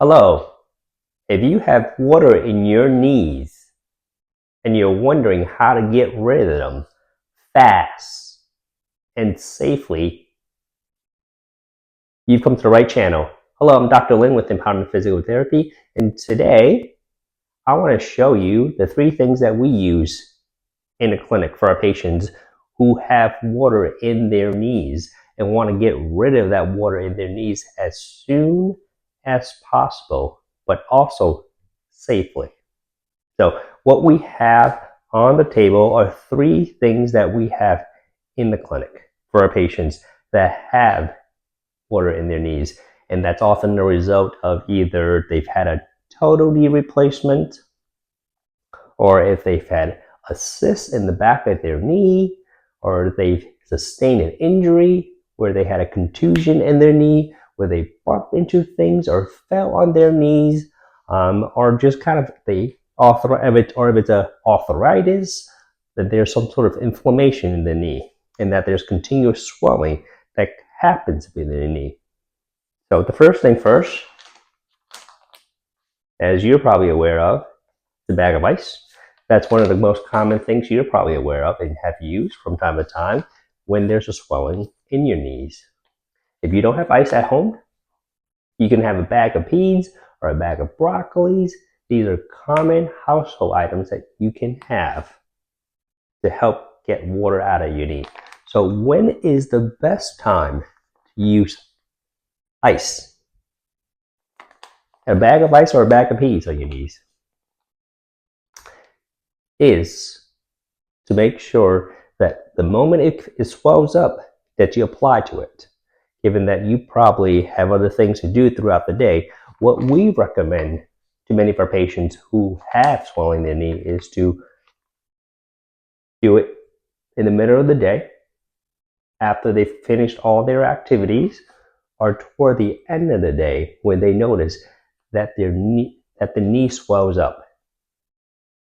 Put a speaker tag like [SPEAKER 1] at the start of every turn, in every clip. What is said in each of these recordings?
[SPEAKER 1] Hello. If you have water in your knees and you're wondering how to get rid of them fast and safely, you've come to the right channel. Hello, I'm Dr. Lin with Empowerment Physical Therapy, and today I want to show you the 3 things that we use in the clinic for our patients who have water in their knees and want to get rid of that water in their knees as soon as possible, but also safely. So what we have on the table are 3 things that we have in the clinic for our patients that have water in their knees. And that's often the result of either they've had a total knee replacement, or if they've had a cyst in the back of their knee, or they've sustained an injury where they had a contusion in their knee, where they bumped into things or fell on their knees, or just kind of if it's a arthritis, that there's some sort of inflammation in the knee, and that there's continuous swelling that happens within the knee. So the first thing first, as you're probably aware of, the bag of ice. That's one of the most common things you're probably aware of and have used from time to time when there's a swelling in your knees. If you don't have ice at home, you can have a bag of peas or a bag of broccolis. These are common household items that you can have to help get water out of your knee. So when is the best time to use ice? A bag of ice or a bag of peas on your knees is to make sure that the moment it swells up, that you apply to it. Given that you probably have other things to do throughout the day, what we recommend to many of our patients who have swelling in their knee is to do it in the middle of the day after they've finished all their activities, or toward the end of the day when they notice that the knee swells up.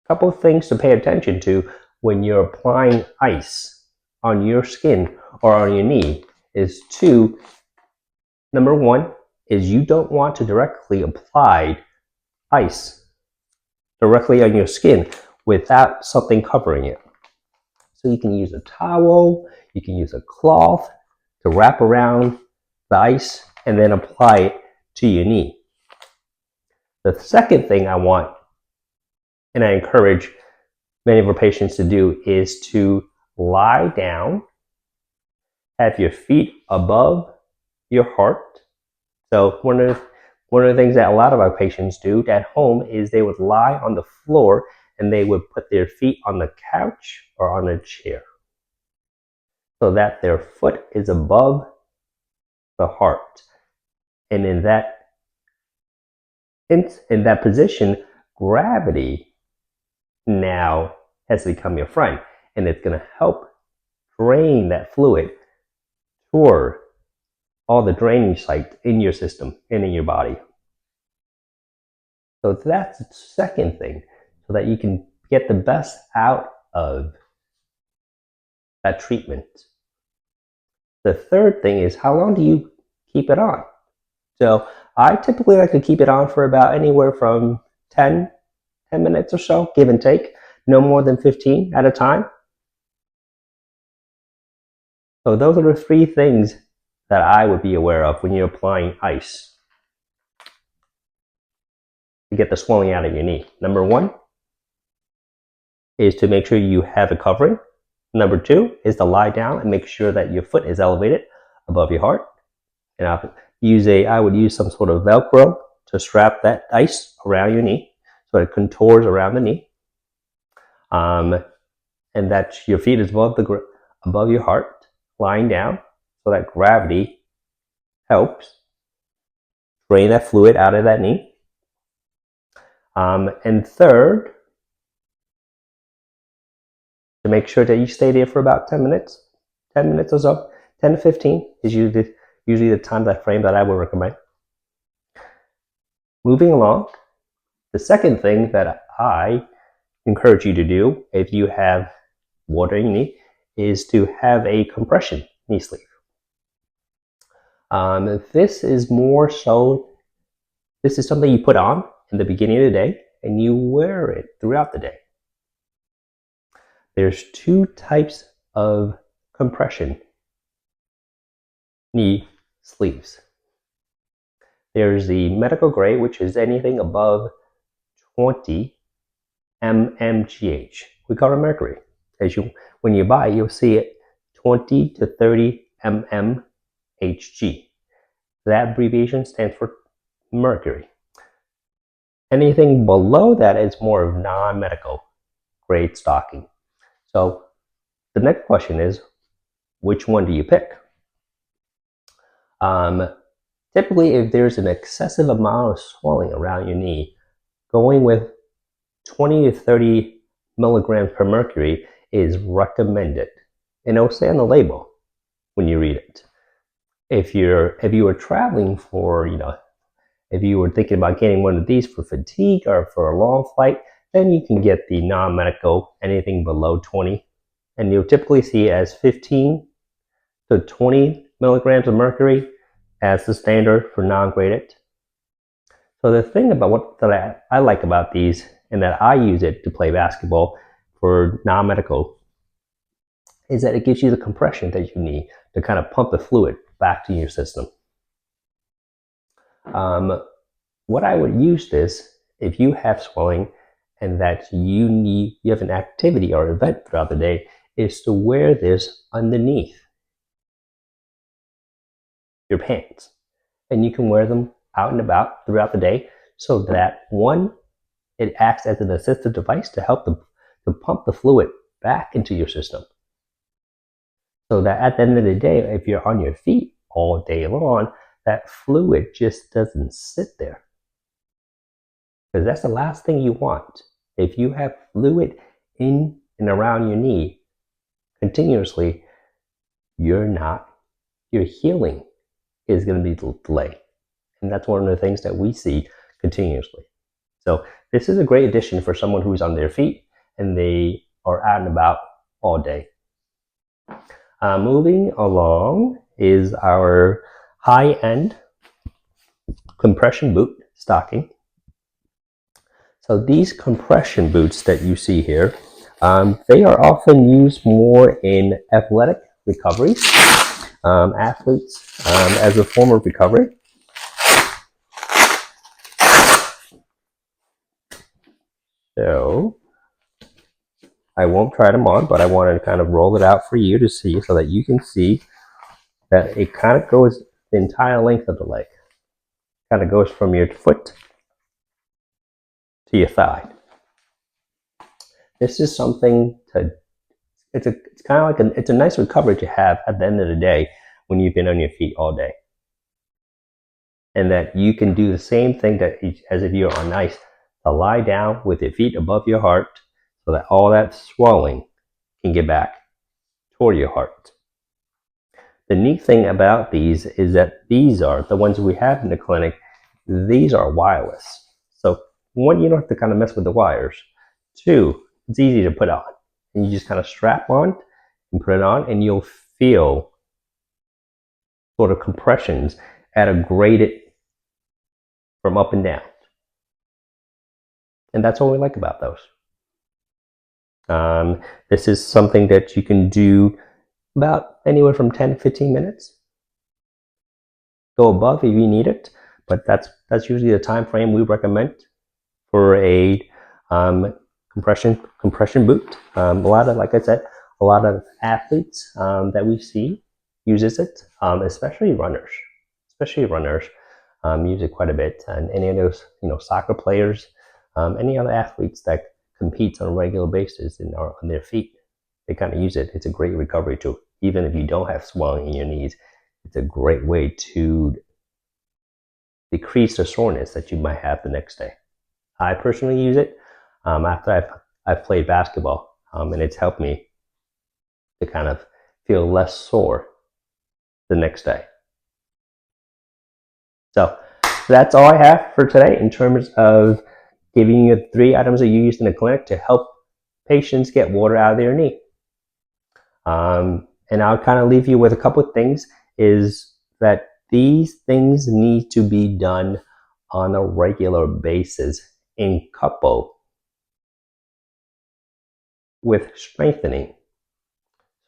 [SPEAKER 1] A couple of things to pay attention to when you're applying ice on your skin or on your knee is number 1 is you don't want to directly apply ice directly on your skin without something covering it. So you can use a towel, you can use a cloth to wrap around the ice and then apply it to your knee. The second thing I want, and I encourage many of our patients to do, is to lie down, have your feet above your heart. So one of the things that a lot of our patients do at home is they would lie on the floor and they would put their feet on the couch or on a chair so that their foot is above the heart. And in that position, gravity now has become your friend, and it's going to help drain that fluid toward all the drainage sites in your system and in your body. So that's the second thing, so that you can get the best out of that treatment. The third thing is, how long do you keep it on? So I typically like to keep it on for about anywhere from 10 minutes or so, give and take, no more than 15 at a time. So those are the 3 things that I would be aware of when you're applying ice to get the swelling out of your knee. Number 1 is to make sure you have a covering. Number 2 is to lie down and make sure that your foot is elevated above your heart. And I would use some sort of Velcro to strap that ice around your knee so it contours around the knee, and that your feet is above your heart, lying down, so that gravity helps drain that fluid out of that knee. And third, to make sure that you stay there for about 10 minutes or so. 10 to 15 is usually the time frame that I would recommend. Moving along, the second thing that I encourage you to do if you have water in your knee is to have a compression knee sleeve. This is more so This is something you put on in the beginning of the day and you wear it throughout the day. There's two types of compression knee sleeves. There's the medical grade, which is anything above 20 mmGh. We call it mercury. When you buy it, you'll see it 20 to 30 mmHg. That abbreviation stands for mercury. Anything below that is more of non-medical grade stocking. So the next question is, which one do you pick? Typically, if there's an excessive amount of swelling around your knee, going with 20 to 30 milligrams per mercury is recommended. And it'll say on the label when you read it. If you were traveling for, if you were thinking about getting one of these for fatigue or for a long flight, then you can get the non-medical, anything below 20. And you'll typically see it as 15 to 20 milligrams of mercury as the standard for non-graded. So the thing about that I like about these, and that I use it to play basketball for non-medical, is that it gives you the compression that you need to kind of pump the fluid back to your system. What I would use this, if you have swelling and that you have an activity or event throughout the day, is to wear this underneath your pants. And you can wear them out and about throughout the day, so that one, it acts as an assistive device to help to pump the fluid back into your system. So that at the end of the day, if you're on your feet all day long, that fluid just doesn't sit there. Because that's the last thing you want. If you have fluid in and around your knee continuously, your healing is going to be delayed. And that's one of the things that we see continuously. So this is a great addition for someone who's on their feet and they are out and about all day. Moving along is our high-end compression boot stocking. So these compression boots that you see here, they are often used more in athletic recovery, athletes as a form of recovery. So I won't try them on, but I want to kind of roll it out for you to see, so that you can see that it kind of goes the entire length of the leg. Kind of goes from your foot to your thigh. This is something it's kind of like it's a nice recovery to have at the end of the day when you've been on your feet all day. And that you can do the same thing as if you're on ice, to lie down with your feet above your heart, so that all that swelling can get back toward your heart. The neat thing about these is that these are the ones we have in the clinic. These are wireless. So one, you don't have to kind of mess with the wires. Two, it's easy to put on. And you just kind of strap on and put it on, and you'll feel sort of compressions at a graded from up and down. And that's what we like about those. This is something that you can do about anywhere from 10 to 15 minutes. Go above if you need it, but that's usually the time frame we recommend for a compression boot. Like I said, a lot of athletes that we see uses it, especially runners. Use it quite a bit, and any of those soccer players, any other athletes that compete on a regular basis and are on their feet, they kind of use it. It's a great recovery tool. Even if you don't have swelling in your knees, it's a great way to decrease the soreness that you might have the next day. I personally use it after I've played basketball, and it's helped me to kind of feel less sore the next day. So that's all I have for today in terms of giving you 3 items that you use in the clinic to help patients get water out of their knee. And I'll kind of leave you with a couple of things, is that these things need to be done on a regular basis in couple with strengthening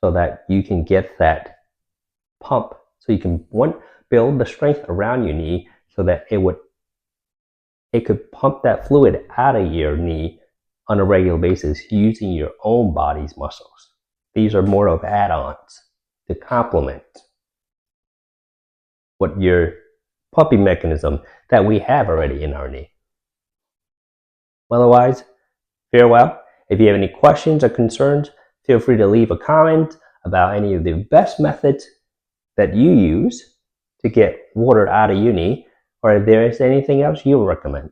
[SPEAKER 1] so that you can get that pump, so you can build the strength around your knee so that it could pump that fluid out of your knee on a regular basis using your own body's muscles. These are more of add-ons to complement what your pumping mechanism that we have already in our knee. Otherwise, farewell. If you have any questions or concerns, feel free to leave a comment about any of the best methods that you use to get water out of your knee, or if there is anything else you recommend.